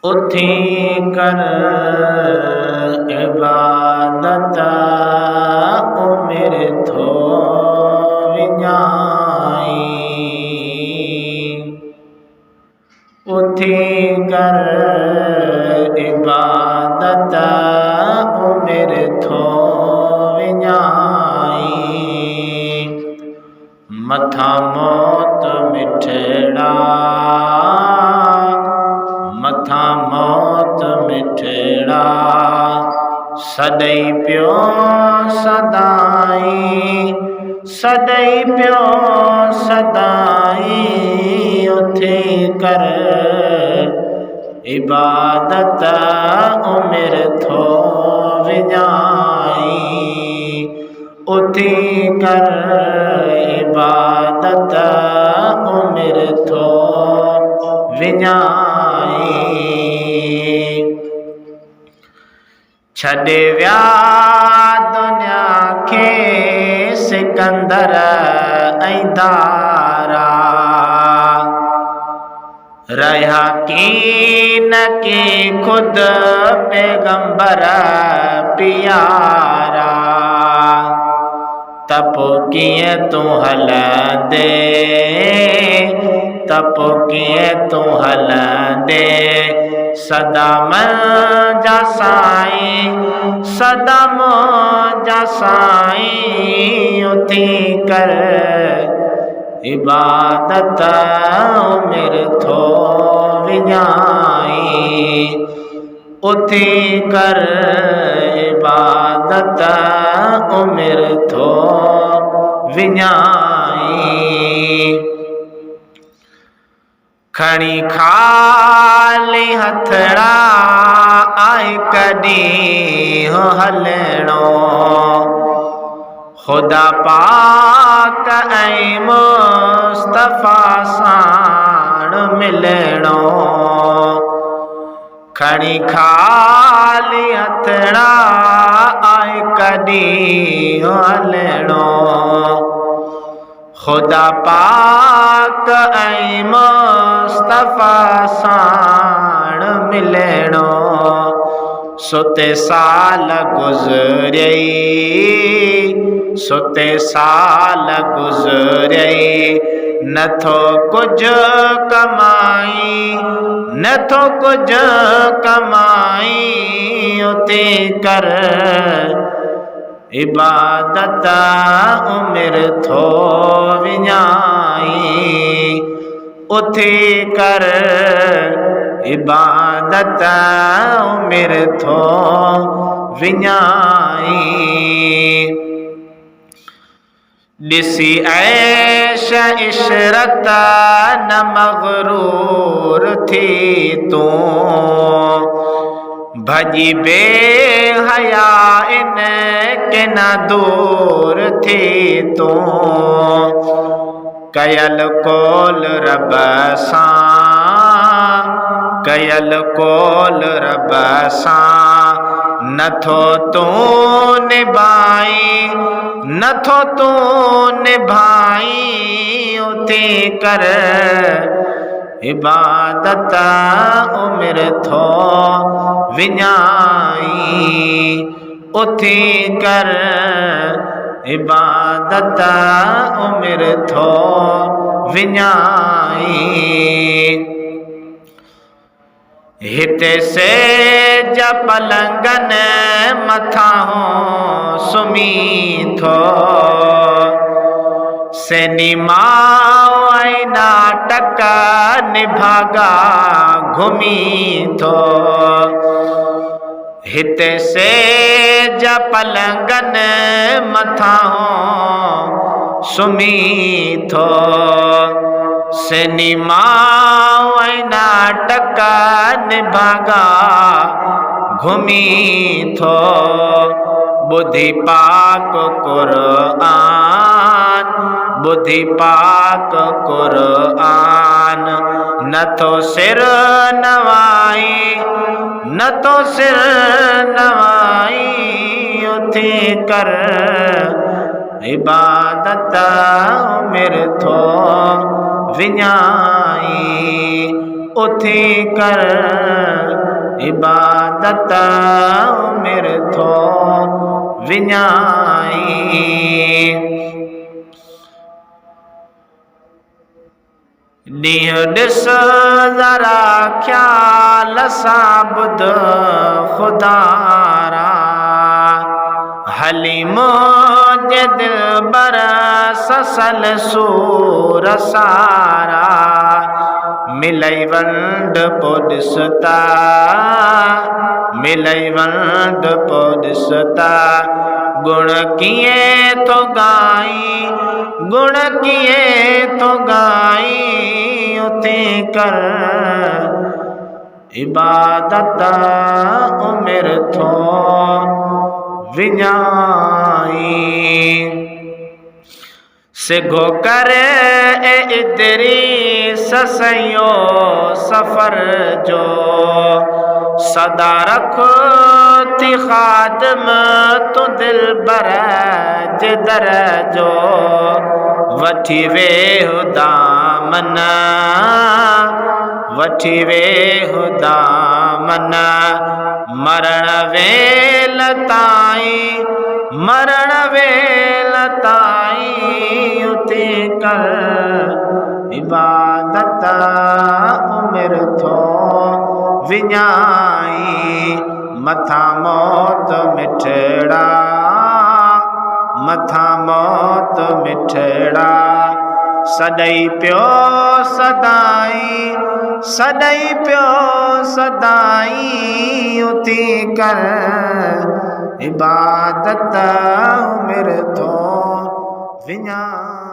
उथी कर इबादत उमिर थो विञाई। उथी कर इबादत उमिर थो विञाई। मथा मौत मिठड़ा, मथा मौत मिठड़ा, सॾई पियो सदाई, सॾई पियो सदाई। उथी कर इबादत उमिर थो विञाई। उथी कर इबादत उमिर थो विञाई। छॾे विया दुनिया खे सिकंदर ऐं दारा, रहिया कीन के खुद पैगंबर पियारा। त पोइ कीअं तूं हलंदे, त पोइ कीअं तूं हलंदे, सदा मुंहिंजा साईं, सदा मुंहिंजा साईं। उथी कर इबादत उमिर थो विञाई। उथी कर इबादत उमिर थो विञाई। खणी खाली हथड़ा आई कॾहिं हलणो, ख़ुदा पाक ऐं मुस्तफ़ा साण मिलणो। खणी खाली हथड़ा आई कॾहिं हलणो, ख़ुदा पाक ऐं मुस्तफ़ा साण मिलणो। सुते साल गुज़रियई, सुते साल गुज़रियई, नथो कुझु कमाई, नथो कुझु कमाई। उथी कर इबादत उमिर थो विञाई। उथी कर इबादत उमिर थो विञाई। ॾिसी ऐश इशरत न मग़रूर थी तूं, भॼी बेहया इन के न दूर थी तूं। कयल कोल रब सां, कयल कोल रब सां, नथो तूं निभाई, नथो तूं निभाई। उथी कर इबादत उमिर थो विञाई। उथी कर इबादत उमिर थो विञाई। हिते सेज पलंगन मथां सुम्ही थो, सिनेमा ऐं नाटक निभागा घुमी थो। हिते सेज पलंगन मथां सुम्ही थो, सिनेमा ऐं नाटक निभागा घुमी थो। बुद्धि पाक क़ुरान, बुद्धि पाक क़ुरान, नथो सिर नवाई, नथो सिर नवाई। उथी कर इबादत उमिर थो विञाई। उथी कर इबादत मेरे थो विञाई। ॾींहुं ॾिस ज़रा ख्याल सां ॿुध ख़ुदारा, हलीम जे दिलबर ससल सूर सारा, मिलई वंड पो ॾिसता, मिलई वंड पो ॾिसता, गुण कीअं थो गाई, गुण कीअं थो गाई, उते कर इबादत उमिर थो विञाई। सिघो करे ए इदरी ससयो सफ़र जो, सदा रख थी ख़ादिम तू दिलबर जे दर जो, वठी वेह दामन, वठी वेह दामन, मरण वेल ताईं, मरण वेल ताईं, उते कर इबादत उमिर थो विञाई। मथा मौत मिठड़ा, मथा मौत मिठड़ा, सॾई पियो सदाई, सॾई पियो सदाई, उते कर इबादत उमिर थो विञाई।